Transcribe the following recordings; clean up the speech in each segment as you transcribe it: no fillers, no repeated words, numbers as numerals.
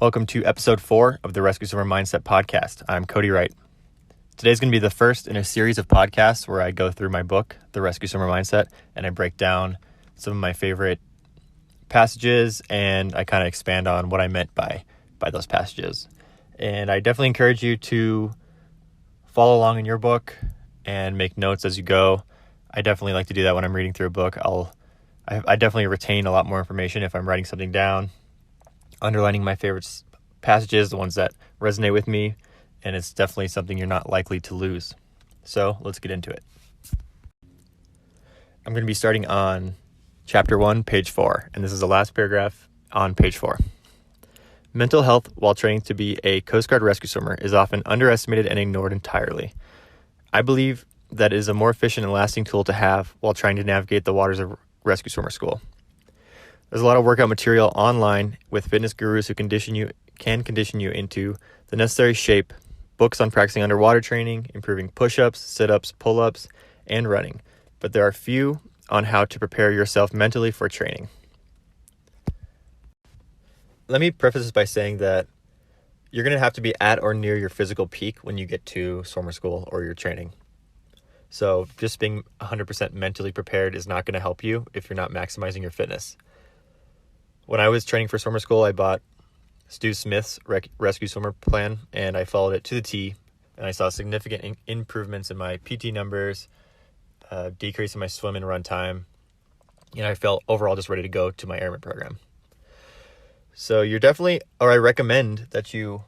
Welcome to episode 4 of the Rescue Swimmer Mindset podcast. I'm Cody Wright. Today's going to be the first in a series of podcasts where I go through my book, The Rescue Swimmer Mindset, and I break down some of my favorite passages and I kind of expand on what I meant by those passages. And I definitely encourage you to follow along in your book and make notes as you go. I definitely like to do that when I'm reading through a book. I definitely retain a lot more information if I'm writing something down, underlining my favorite passages, the ones that resonate with me, and it's definitely something you're not likely to lose. So let's get into it. I'm going to be starting on chapter 1, page 4, and this is the last paragraph on page 4. Mental health while training to be a Coast Guard rescue swimmer is often underestimated and ignored entirely. I believe that it is a more efficient and lasting tool to have while trying to navigate the waters of rescue swimmer school. There's a lot of workout material online with fitness gurus who can condition you into the necessary shape, books on practicing underwater training, improving push-ups, sit-ups, pull-ups, and running. But there are few on how to prepare yourself mentally for training. Let me preface this by saying that you're going to have to be at or near your physical peak when you get to swimmer school or your training. So just being 100% mentally prepared is not going to help you if you're not maximizing your fitness. When I was training for swimmer school, I bought Stu Smith's rescue swimmer plan, and I followed it to the T, and I saw significant improvements in my PT numbers, decrease in my swim and run time, and I felt overall just ready to go to my airman program. So I recommend that you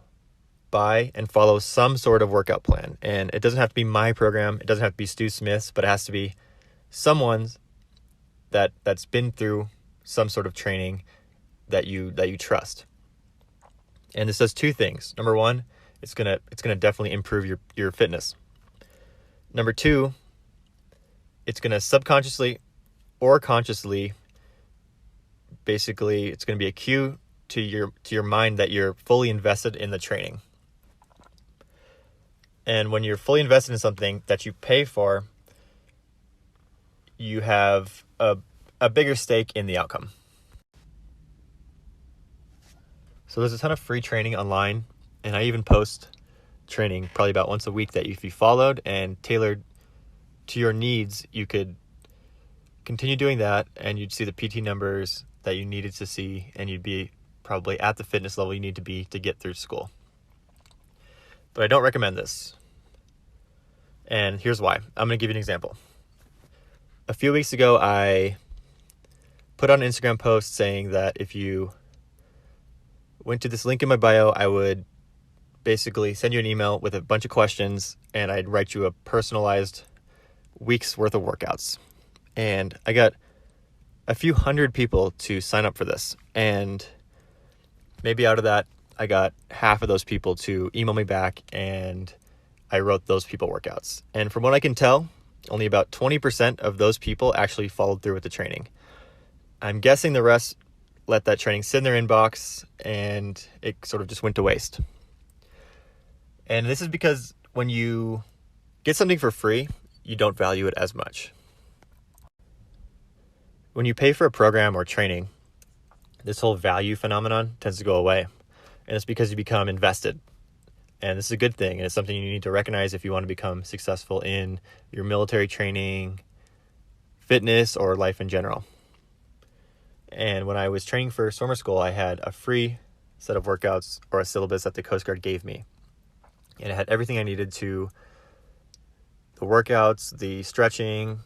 buy and follow some sort of workout plan, and it doesn't have to be my program, it doesn't have to be Stu Smith's, but it has to be someone's that's been through some sort of training that you trust. And this does two things. Number one, it's gonna definitely improve your fitness. Number two, it's gonna subconsciously or consciously, basically, it's gonna be a cue to your mind that you're fully invested in the training. And when you're fully invested in something that you pay for, you have a bigger stake in the outcome. So there's a ton of free training online, and I even post training probably about once a week that if you followed and tailored to your needs, you could continue doing that and you'd see the PT numbers that you needed to see, and you'd be probably at the fitness level you need to be to get through school. But I don't recommend this. And here's why. I'm going to give you an example. A few weeks ago, I put on an Instagram post saying that if you went to this link in my bio, I would basically send you an email with a bunch of questions, and I'd write you a personalized week's worth of workouts. And I got a few hundred people to sign up for this. And maybe out of that, I got half of those people to email me back, and I wrote those people workouts. And from what I can tell, only about 20% of those people actually followed through with the training. I'm guessing the rest let that training sit in their inbox, and it sort of just went to waste. And this is because when you get something for free, you don't value it as much. When you pay for a program or training, this whole value phenomenon tends to go away. And it's because you become invested. And this is a good thing, and it's something you need to recognize if you want to become successful in your military training, fitness, or life in general. And when I was training for swimmer school, I had a free set of workouts or a syllabus that the Coast Guard gave me. And it had everything I needed to, the workouts, the stretching,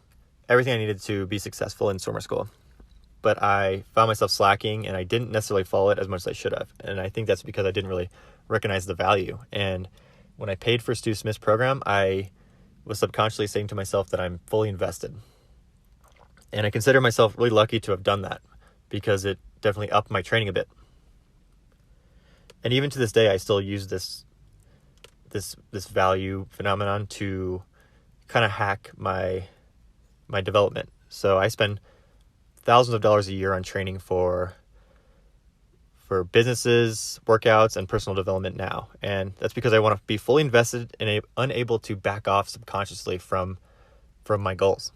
everything I needed to be successful in swimmer school. But I found myself slacking, and I didn't necessarily follow it as much as I should have. And I think that's because I didn't really recognize the value. And when I paid for Stu Smith's program, I was subconsciously saying to myself that I'm fully invested. And I consider myself really lucky to have done that, because it definitely upped my training a bit. And even to this day, I still use this value phenomenon to kind of hack my development. So I spend thousands of dollars a year on training for businesses, workouts, and personal development now. And that's because I want to be fully invested and unable to back off subconsciously from my goals.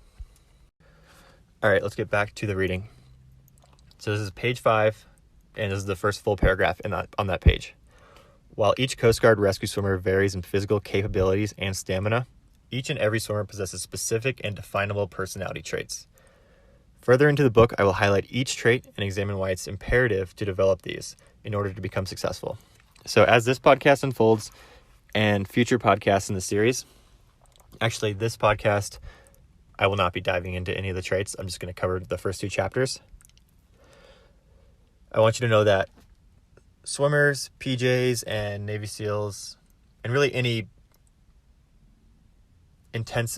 All right, let's get back to the reading. So this is page 5, and this is the first full paragraph on that page. While each Coast Guard rescue swimmer varies in physical capabilities and stamina, each and every swimmer possesses specific and definable personality traits. Further into the book, I will highlight each trait and examine why it's imperative to develop these in order to become successful. So as this podcast unfolds and future podcasts in the series, actually this podcast, I will not be diving into any of the traits. I'm just going to cover the first 2 chapters. I want you to know that swimmers, PJs, and Navy SEALs, and really any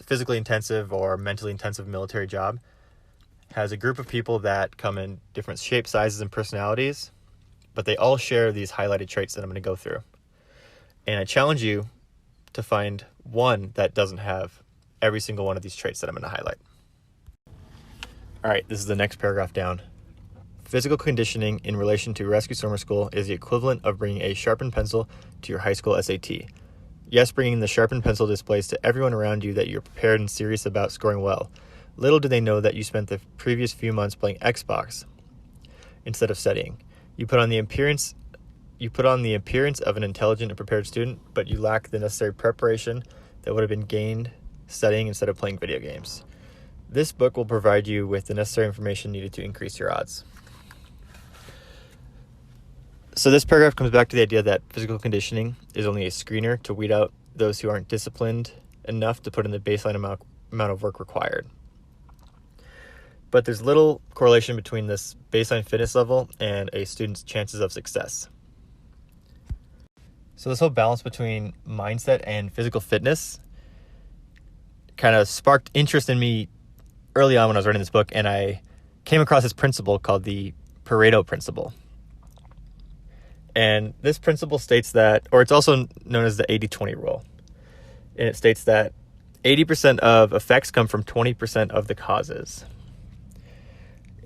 physically intensive or mentally intensive military job has a group of people that come in different shapes, sizes, and personalities, but they all share these highlighted traits that I'm going to go through. And I challenge you to find one that doesn't have every single one of these traits that I'm going to highlight. All right, this is the next paragraph down. Physical conditioning in relation to rescue swimmer school is the equivalent of bringing a sharpened pencil to your high school SAT. Yes, bringing the sharpened pencil displays to everyone around you that you're prepared and serious about scoring well. Little do they know that you spent the previous few months playing Xbox instead of studying. You put on the appearance of an intelligent and prepared student, but you lack the necessary preparation that would have been gained studying instead of playing video games. This book will provide you with the necessary information needed to increase your odds. So this paragraph comes back to the idea that physical conditioning is only a screener to weed out those who aren't disciplined enough to put in the baseline amount of work required. But there's little correlation between this baseline fitness level and a student's chances of success. So this whole balance between mindset and physical fitness kind of sparked interest in me early on when I was writing this book, and I came across this principle called the Pareto Principle. And this principle states that, or it's also known as the 80-20 rule. And it states that 80% of effects come from 20% of the causes.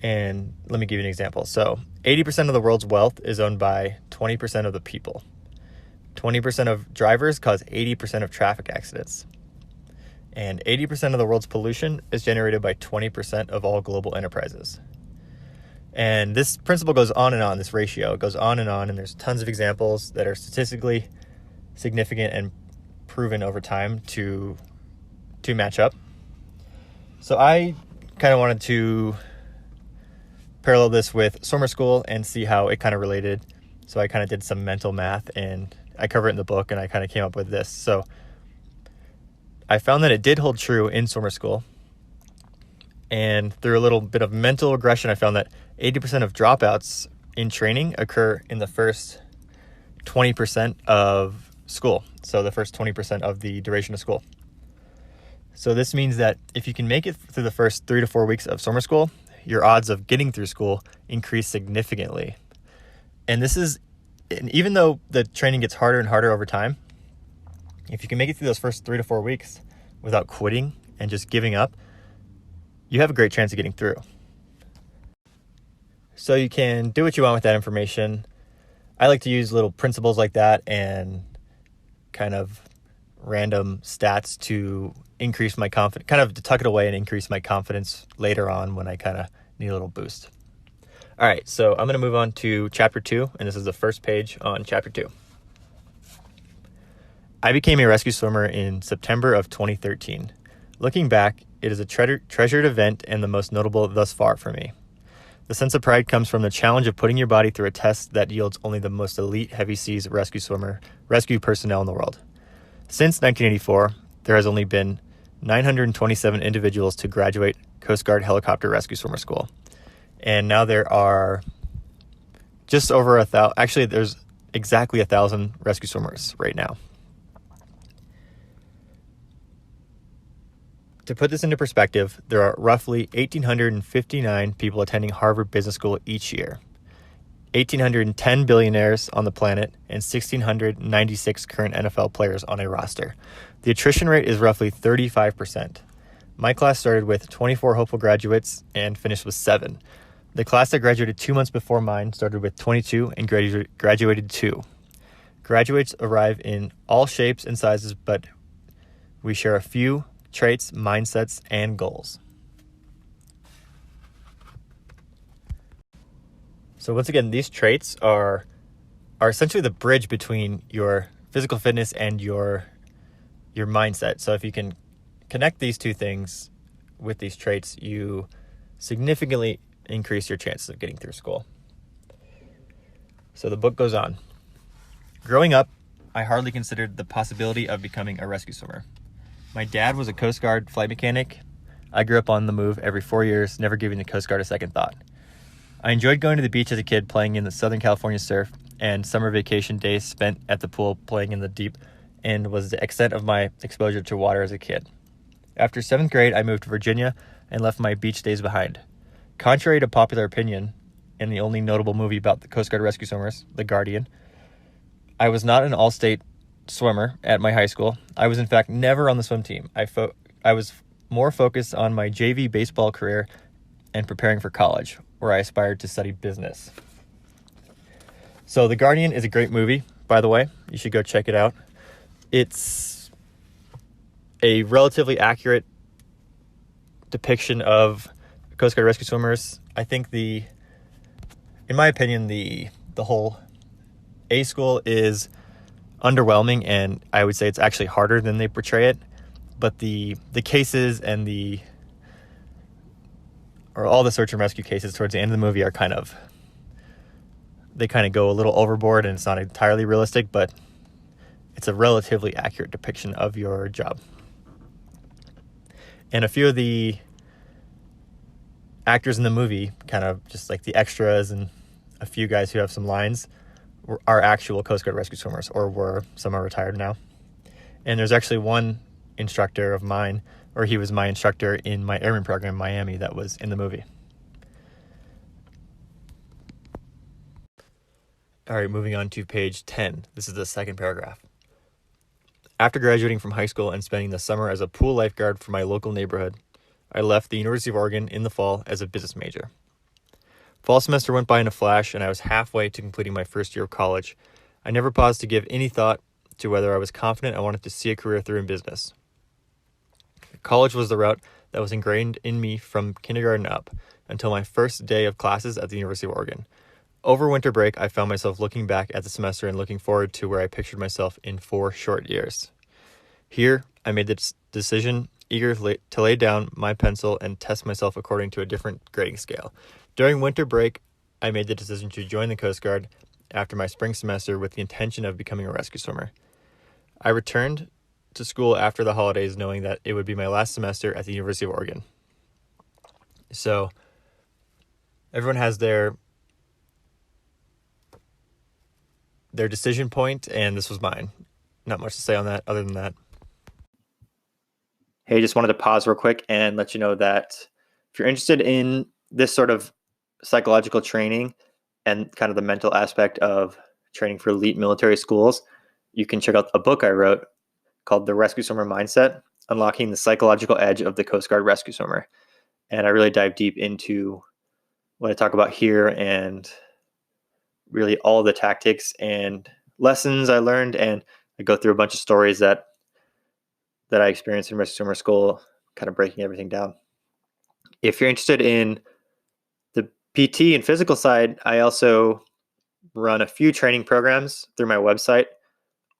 And let me give you an example. So 80% of the world's wealth is owned by 20% of the people. 20% of drivers cause 80% of traffic accidents. And 80% of the world's pollution is generated by 20% of all global enterprises. And this principle goes on and on, this ratio. It goes on, and there's tons of examples that are statistically significant and proven over time to match up. So I kind of wanted to parallel this with swimmer school and see how it kind of related. So I kind of did some mental math, and I cover it in the book, and I kind of came up with this. So I found that it did hold true in swimmer school. And through a little bit of mental regression, I found that 80% of dropouts in training occur in the first 20% of school. So the first 20% of the duration of school. So this means that if you can make it through the first 3 to 4 weeks of summer school, your odds of getting through school increase significantly. And even though the training gets harder and harder over time, if you can make it through those first 3 to 4 weeks without quitting and just giving up, you have a great chance of getting through. So you can do what you want with that information. I like to use little principles like that and kind of random stats to increase my confidence, kind of to tuck it away and increase my confidence later on when I kind of need a little boost. All right, so I'm going to move on to chapter 2, and this is the first page on chapter 2. I became a rescue swimmer in September of 2013. Looking back, it is a treasured event and the most notable thus far for me. The sense of pride comes from the challenge of putting your body through a test that yields only the most elite heavy seas rescue personnel in the world. Since 1984, there has only been 927 individuals to graduate Coast Guard Helicopter Rescue Swimmer School. And now there are just over 1,000, actually there's exactly 1,000 rescue swimmers right now. To put this into perspective, there are roughly 1,859 people attending Harvard Business School each year, 1,810 billionaires on the planet, and 1,696 current NFL players on a roster. The attrition rate is roughly 35%. My class started with 24 hopeful graduates and finished with 7. The class that graduated 2 months before mine started with 22 and graduated 2. Graduates arrive in all shapes and sizes, but we share a few traits, mindsets, and goals. So once again, these traits are essentially the bridge between your physical fitness and your mindset. So if you can connect these two things with these traits, you significantly increase your chances of getting through school. So the book goes on. Growing up, I hardly considered the possibility of becoming a rescue swimmer. My dad was a Coast Guard flight mechanic. I grew up on the move every 4 years, never giving the Coast Guard a second thought. I enjoyed going to the beach as a kid, playing in the Southern California surf, and summer vacation days spent at the pool playing in the deep, and was the extent of my exposure to water as a kid. After 7th grade, I moved to Virginia and left my beach days behind. Contrary to popular opinion, and the only notable movie about the Coast Guard rescue swimmers, The Guardian, I was not an all-state swimmer at my high school. I was in fact never on the swim team. I was more focused on my JV baseball career and preparing for college, where I aspired to study business. So The Guardian is a great movie, by the way. You should go check it out. It's a relatively accurate depiction of Coast Guard rescue swimmers. I think in my opinion, the whole A school is underwhelming, and I would say it's actually harder than they portray it. But the cases and all the search and rescue cases towards the end of the movie are kind of go a little overboard, and it's not entirely realistic, but it's a relatively accurate depiction of your job. And a few of the actors in the movie, kind of just like the extras and a few guys who have some lines, are actual Coast Guard rescue swimmers, or were. Some are retired now. And there's actually one instructor of mine, or he was my instructor in my airman program in Miami, that was in the movie. All right, moving on to page 10. This is the second paragraph. After graduating from high school and spending the summer as a pool lifeguard for my local neighborhood, I left the University of Oregon in the fall as a business major. Fall semester went by in a flash, and I was halfway to completing my first year of college. I never paused to give any thought to whether I was confident I wanted to see a career through in business. College was the route that was ingrained in me from kindergarten up until my first day of classes at the University of Oregon. Over winter break, I found myself looking back at the semester and looking forward to where I pictured myself in 4 short years. Here, I made the decision, eager to lay down my pencil and test myself according to a different grading scale. During winter break, I made the decision to join the Coast Guard after my spring semester with the intention of becoming a rescue swimmer. I returned to school after the holidays, knowing that it would be my last semester at the University of Oregon. So everyone has their decision point, and this was mine. Not much to say on that other than that. Hey, just wanted to pause real quick and let you know that if you're interested in this sort of psychological training and kind of the mental aspect of training for elite military schools, you can check out a book I wrote called The Rescue Swimmer Mindset, Unlocking the Psychological Edge of the Coast Guard Rescue Swimmer. And I really dive deep into what I talk about here and really all the tactics and lessons I learned. And I go through a bunch of stories that I experienced in rescue swimmer school, kind of breaking everything down. If you're interested in the PT and physical side, I also run a few training programs through my website,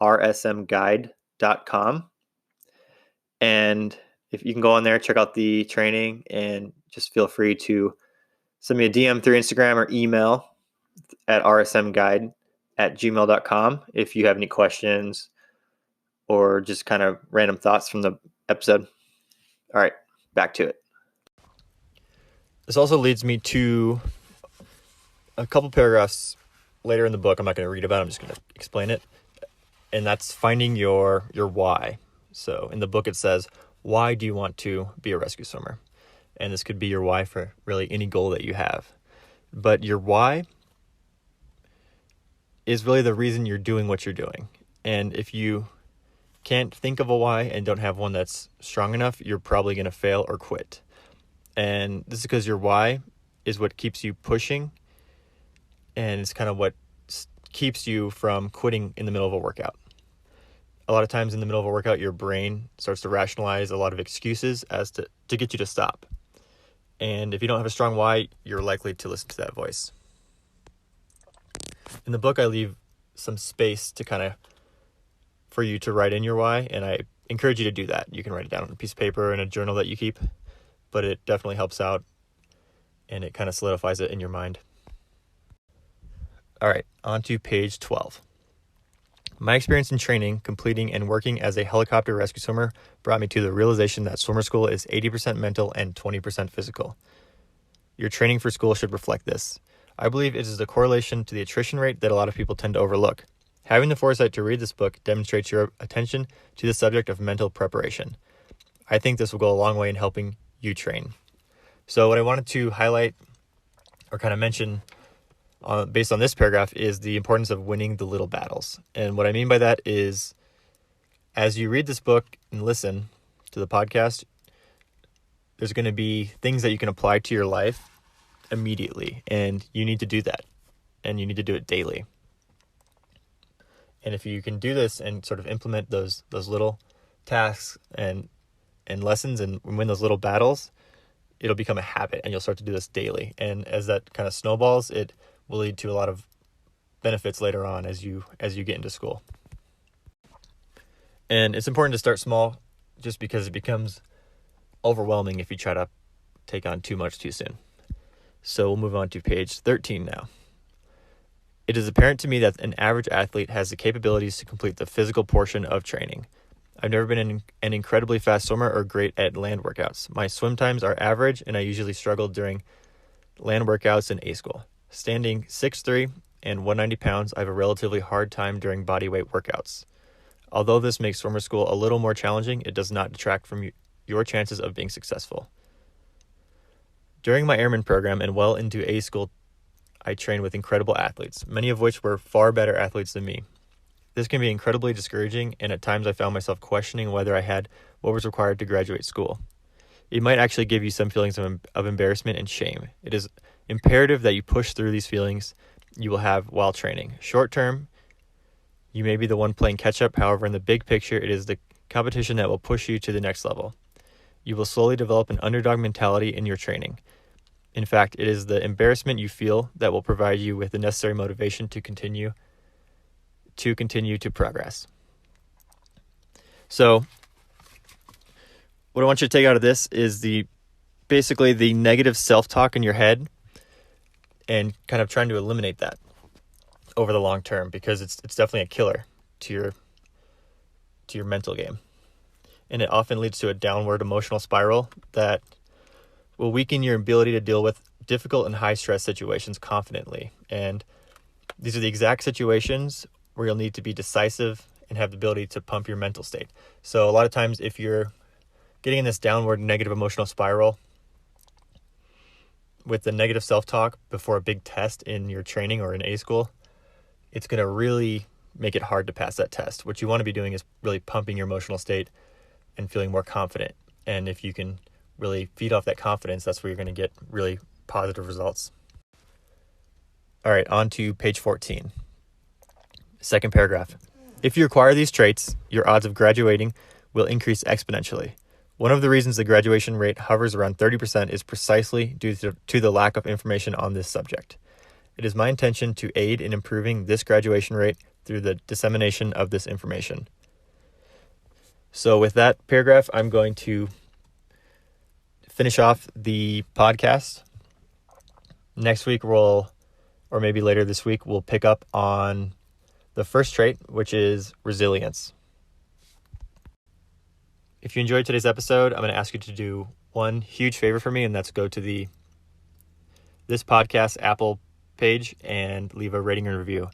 rsmguide.com. And if you can go on there, check out the training, and just feel free to send me a DM through Instagram or email at rsmguide@gmail.com if you have any questions or just kind of random thoughts from the episode. All right, back to it. This also leads me to a couple paragraphs later in the book. I'm not going to read about it. I'm just going to explain it. And that's finding your why. So in the book, it says, why do you want to be a rescue swimmer? And this could be your why for really any goal that you have. But your why is really the reason you're doing what you're doing. And if you can't think of a why and don't have one that's strong enough, you're probably going to fail or quit. And this is because your why is what keeps you pushing, and it's kind of what keeps you from quitting in the middle of a workout. A lot of times in the middle of a workout, your brain starts to rationalize a lot of excuses as to get you to stop. And if you don't have a strong why, you're likely to listen to that voice. In the book, I leave some space to for you to write in your why, and I encourage you to do that. You can write it down on a piece of paper in a journal that you keep, but it definitely helps out, and it kind of solidifies it in your mind. All right, on to page 12. My experience in training, completing, and working as a helicopter rescue swimmer brought me to the realization that swimmer school is 80% mental and 20% physical. Your training for school should reflect this. I believe it is the correlation to the attrition rate that a lot of people tend to overlook. Having the foresight to read this book demonstrates your attention to the subject of mental preparation. I think this will go a long way in helping you train. So what I wanted to highlight or kind of mention based on this paragraph is the importance of winning the little battles. And what I mean by that is, as you read this book and listen to the podcast, there's going to be things that you can apply to your life immediately, and you need to do that, and you need to do it daily. And if you can do this and sort of implement those little tasks and lessons and win those little battles, it'll become a habit, and you'll start to do this daily. And as that kind of snowballs, it will lead to a lot of benefits later on as you get into school. And it's important to start small, just because it becomes overwhelming if you try to take on too much too soon. So we'll move on to page 13 now. It is apparent to me that an average athlete has the capabilities to complete the physical portion of training. I've never been an incredibly fast swimmer or great at land workouts. My swim times are average, and I usually struggle during land workouts in A school. Standing 6'3" and 190 pounds, I have a relatively hard time during bodyweight workouts. Although this makes swimmer school a little more challenging, it does not detract from your chances of being successful. During my airman program and well into A school, I trained with incredible athletes, many of which were far better athletes than me. This can be incredibly discouraging, and at times I found myself questioning whether I had what was required to graduate school. It might actually give you some feelings of embarrassment and shame. It is imperative that you push through these feelings you will have while training. Short term, you may be the one playing catch up. However, in the big picture, it is the competition that will push you to the next level. You will slowly develop an underdog mentality in your training. In fact, it is the embarrassment you feel that will provide you with the necessary motivation to continue to progress. So, what I want you to take out of this is basically the negative self-talk in your head, and kind of trying to eliminate that over the long term, because it's definitely a killer to your mental game. And it often leads to a downward emotional spiral that will weaken your ability to deal with difficult and high stress situations confidently. And these are the exact situations where you'll need to be decisive and have the ability to pump your mental state. So a lot of times, if you're getting in this downward negative emotional spiral with the negative self-talk before a big test in your training or in A school, it's going to really make it hard to pass that test. What you want to be doing is really pumping your emotional state and feeling more confident. And if you can really feed off that confidence, that's where you're going to get really positive results. All right, on to page 14. Second paragraph. If you acquire these traits, your odds of graduating will increase exponentially. One of the reasons the graduation rate hovers around 30% is precisely due to the lack of information on this subject. It is my intention to aid in improving this graduation rate through the dissemination of this information. So with that paragraph, I'm going to finish off the podcast. Next week, or maybe later this week, we'll pick up on the first trait, which is resilience. If you enjoyed today's episode, I'm going to ask you to do one huge favor for me, and that's go to this podcast Apple page and leave a rating and review.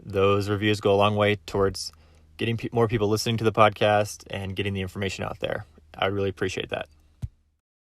Those reviews go a long way towards getting more people listening to the podcast and getting the information out there. I really appreciate that.